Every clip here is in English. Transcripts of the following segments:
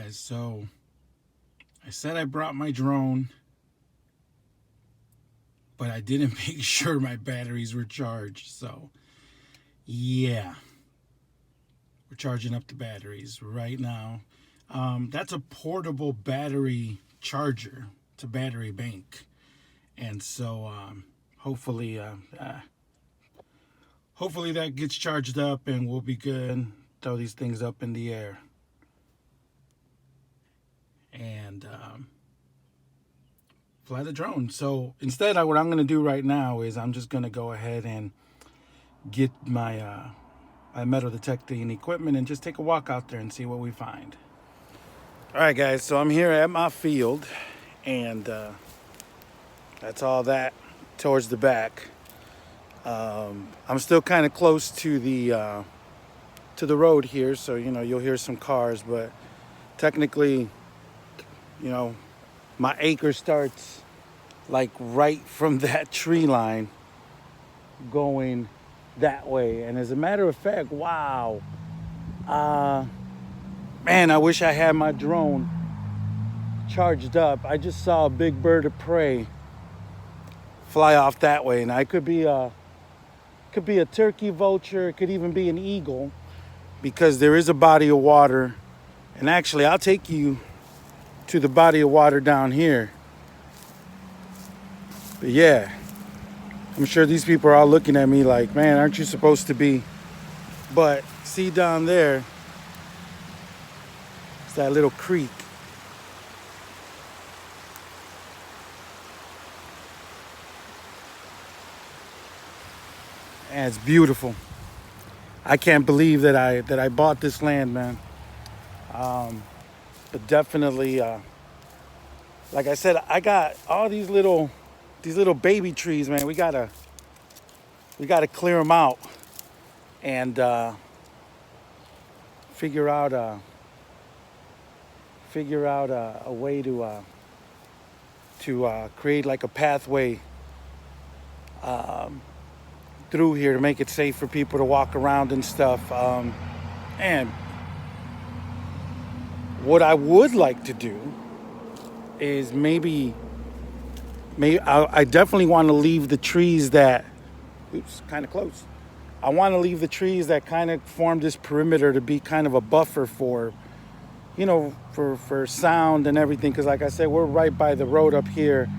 guys. So I said I brought my drone, but I didn't make sure my batteries were charged. So yeah, we're charging up the batteries right now. That's a portable battery charger. It's a battery bank, and so hopefully, hopefully that gets charged up and we'll be good. Throw these things up in the air and fly the drone. So instead, what I'm going to do right now is I'm just going to go ahead and get my metal detecting equipment and just take a walk out there and see what we find. All right, guys. So I'm here at my field, and that's all that towards the back. I'm still kind of close to the road here, so you'll hear some cars, but technically, my acre starts like right from that tree line going that way. And as a matter of fact, wow, man, I wish I had my drone charged up. I just saw a big bird of prey fly off that way, and it could be a turkey vulture, it could even be an eagle, because there is a body of water. And actually, I'll take you to the body of water down here. But yeah, I'm sure these people are all looking at me like, man, aren't you supposed to be? But see down there, it's that little creek. And it's beautiful. I can't believe that I bought this land, man. But definitely, like I said, I got all these little baby trees, man. We gotta clear them out and figure out a way to create like a pathway through here to make it safe for people to walk around and stuff. And what I would like to do is maybe I definitely want to leave the trees that, oops, kind of close. I want to leave the trees that kind of form this perimeter to be kind of a buffer for, for sound and everything. Because like I said, we're right by the road up here.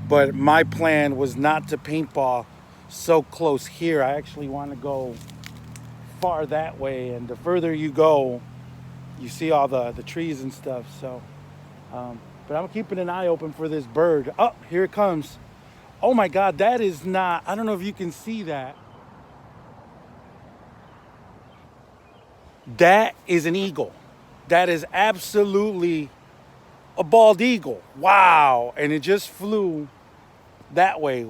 But my plan was not to paintball so close here. I actually want to go far that way. And the further you go, you see all the trees and stuff. So, but I'm keeping an eye open for this bird. Oh, here it comes. Oh my God, that is not, I don't know if you can see that. That is an eagle. That is absolutely a bald eagle. Wow. And it just flew that way.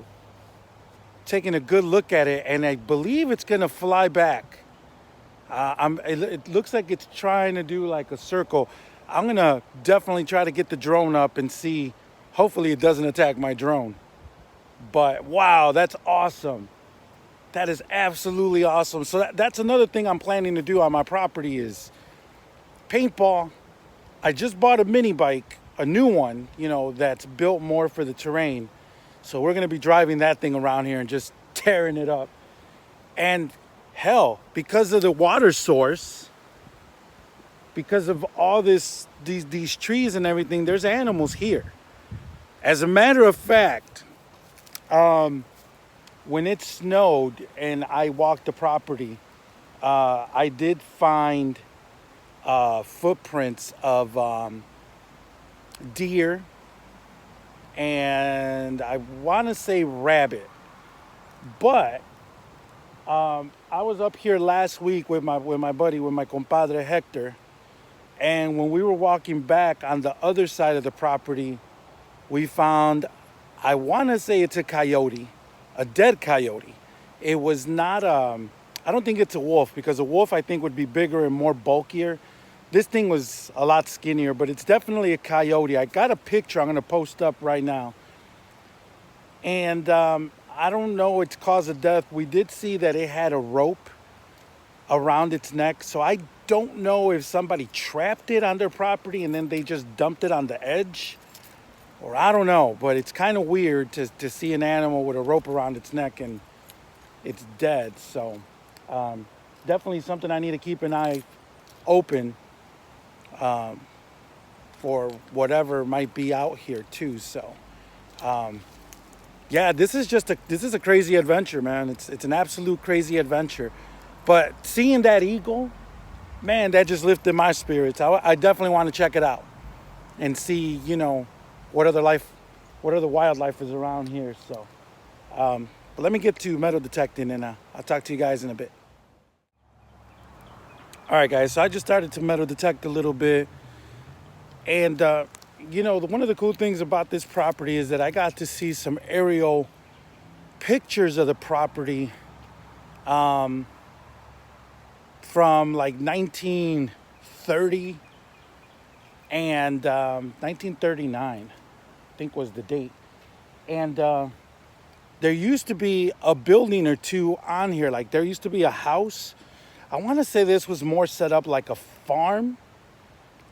Taking a good look at it, and I believe it's gonna fly back. It looks like it's trying to do like a circle. I'm gonna definitely try to get the drone up and see. Hopefully it doesn't attack my drone. But wow, that's awesome. That is absolutely awesome. So that's another thing I'm planning to do on my property is paintball. I just bought a mini bike, a new one, that's built more for the terrain. So we're gonna be driving that thing around here and just tearing it up. And hell, because of the water source, because of all these trees and everything, there's animals here. As a matter of fact, when it snowed and I walked the property, I did find footprints of deer and I want to say rabbit. But I was up here last week with my compadre Hector, and when we were walking back on the other side of the property, we found, I want to say it's a coyote, a dead coyote. It was not, I don't think it's a wolf, because a wolf I think would be bigger and more bulkier. This thing was a lot skinnier, but it's definitely a coyote. I got a picture I'm going to post up right now. And I don't know its cause of death. We did see that it had a rope around its neck, so I don't know if somebody trapped it on their property and then they just dumped it on the edge, or I don't know, but it's kind of weird to see an animal with a rope around its neck and it's dead. So definitely something I need to keep an eye open for whatever might be out here too. So yeah, this is a crazy adventure, man. It's an absolute crazy adventure. But seeing that eagle, man, that just lifted my spirits. I definitely want to check it out and see, you know, what other wildlife is around here. So, but let me get to metal detecting, and I'll talk to you guys in a bit. All right, guys. So I just started to metal detect a little bit, and you know, one of the cool things about this property is that I got to see some aerial pictures of the property from like 1930 and 1939, I think was the date. And there used to be a building or two on here. Like there used to be a house. I want to say this was more set up like a farm.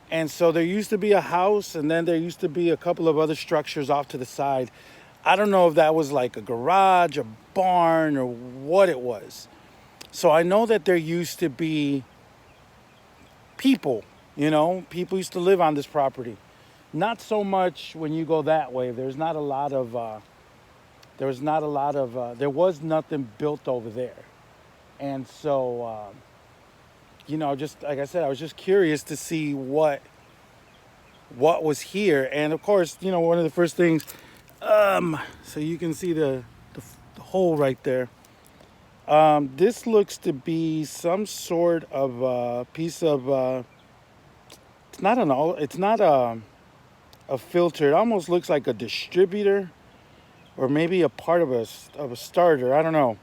And so there used to be a house, and then there used to be a couple of other structures off to the side. I don't know if that was like a garage, a barn, or what it was. So I know that there used to be people, you know, people used to live on this property. Not so much when you go that way. There was nothing built over there. And so, you know, just like I said, I was just curious to see what was here. And of course, you know, one of the first things, so you can see the hole right there. This looks to be some sort of piece of, it's not a filter. It almost looks like a distributor or maybe a part of a starter. I don't know.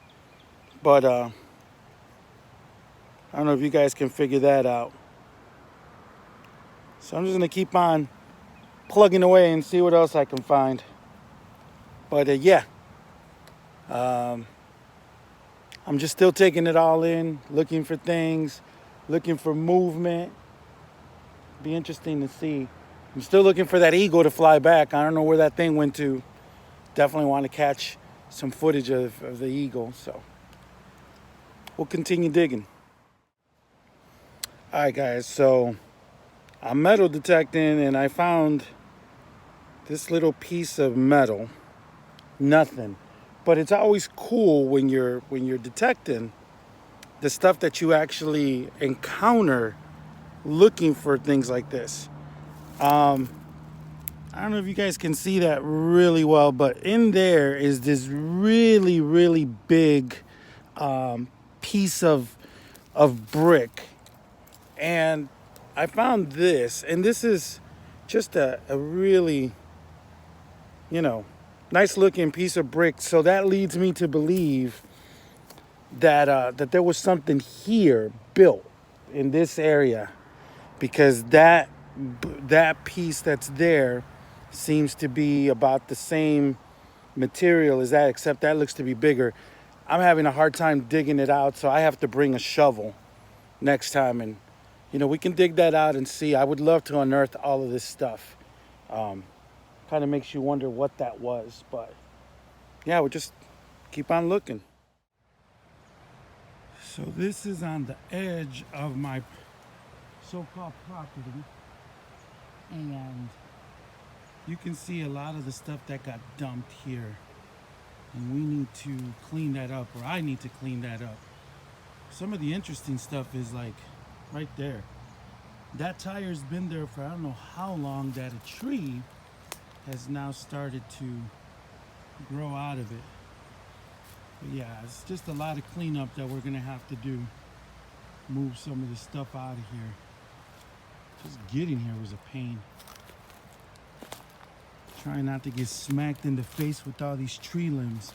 But I don't know if you guys can figure that out. So I'm just going to keep on plugging away and see what else I can find. But yeah. I'm just still taking it all in, looking for things, looking for movement. Be interesting to see. I'm still looking for that eagle to fly back. I don't know where that thing went to. Definitely want to catch some footage of the eagle. So we'll continue digging. All right, guys. So I'm metal detecting, and I found this little piece of metal. Nothing. But it's always cool when you're detecting the stuff that you actually encounter looking for things like this. I don't know if you guys can see that really well, but in there is this really, really big piece of brick. And I found this, and this is just a really, you know, nice looking piece of brick. So that leads me to believe that that there was something here built in this area, because that piece that's there seems to be about the same material as that, except that looks to be bigger. I'm having a hard time digging it out, so I have to bring a shovel next time, and you know, we can dig that out and see. I would love to unearth all of this stuff. Kind of makes you wonder what that was, but yeah, we'll just keep on looking. So this is on the edge of my so-called property, and you can see a lot of the stuff that got dumped here, and we need to clean that up, or I need to clean that up. Some of the interesting stuff is like right there. That tire's been there for I don't know how long, that a tree has now started to grow out of it. But yeah, it's just a lot of cleanup that we're gonna have to do. Move some of the stuff out of here. Just getting here was a pain. Trying not to get smacked in the face with all these tree limbs.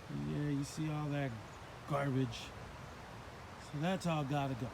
But yeah, you see all that garbage. So that's all gotta go.